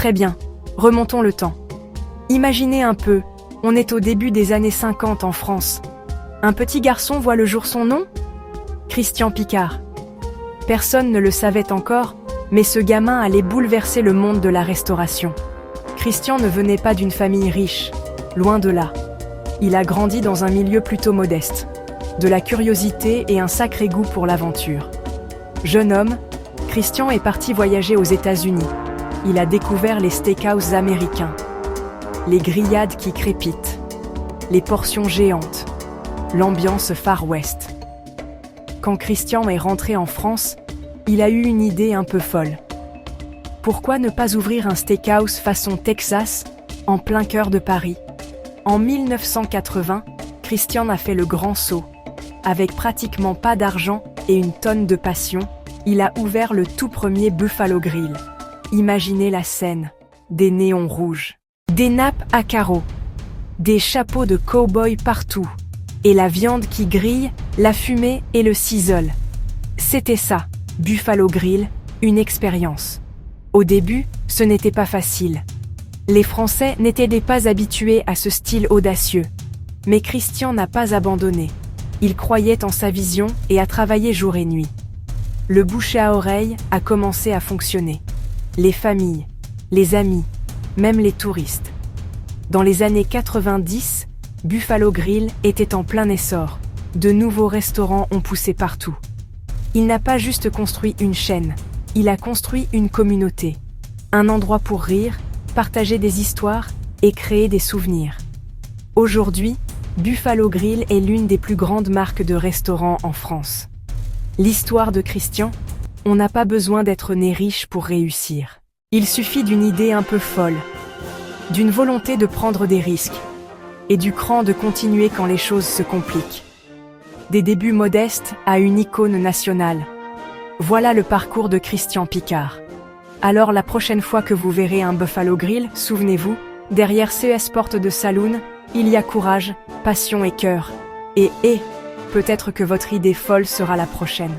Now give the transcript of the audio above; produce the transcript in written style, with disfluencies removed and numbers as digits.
Très bien, remontons le temps. Imaginez un peu, on est au début des années 50 en France. Un petit garçon voit le jour, son nom ? Christian Picard. Personne ne le savait encore, mais ce gamin allait bouleverser le monde de la restauration. Christian ne venait pas d'une famille riche, loin de là. Il a grandi dans un milieu plutôt modeste, de la curiosité et un sacré goût pour l'aventure. Jeune homme, Christian est parti voyager aux États-Unis. Il a découvert les steakhouses américains, les grillades qui crépitent, les portions géantes, l'ambiance Far West. Quand Christian est rentré en France, il a eu une idée un peu folle. Pourquoi ne pas ouvrir un steakhouse façon Texas, en plein cœur de Paris ? En 1980, Christian a fait le grand saut. Avec pratiquement pas d'argent et une tonne de passion, il a ouvert le tout premier Buffalo Grill. Imaginez la scène, des néons rouges, des nappes à carreaux, des chapeaux de cow-boy partout, et la viande qui grille, la fumée et le sizzle. C'était ça, Buffalo Grill, une expérience. Au début, ce n'était pas facile. Les Français n'étaient pas habitués à ce style audacieux. Mais Christian n'a pas abandonné. Il croyait en sa vision et a travaillé jour et nuit. Le bouche à oreille a commencé à fonctionner. Les familles, les amis, même les touristes. Dans les années 90, Buffalo Grill était en plein essor. De nouveaux restaurants ont poussé partout. Il n'a pas juste construit une chaîne, il a construit une communauté. Un endroit pour rire, partager des histoires et créer des souvenirs. Aujourd'hui, Buffalo Grill est l'une des plus grandes marques de restaurants en France. L'histoire de Christian, on n'a pas besoin d'être né riche pour réussir. Il suffit d'une idée un peu folle, d'une volonté de prendre des risques, et du cran de continuer quand les choses se compliquent. Des débuts modestes à une icône nationale. Voilà le parcours de Christian Picard. Alors la prochaine fois que vous verrez un Buffalo Grill, souvenez-vous, derrière CS Porte de Saloon, il y a courage, passion et cœur. Et peut-être que votre idée folle sera la prochaine.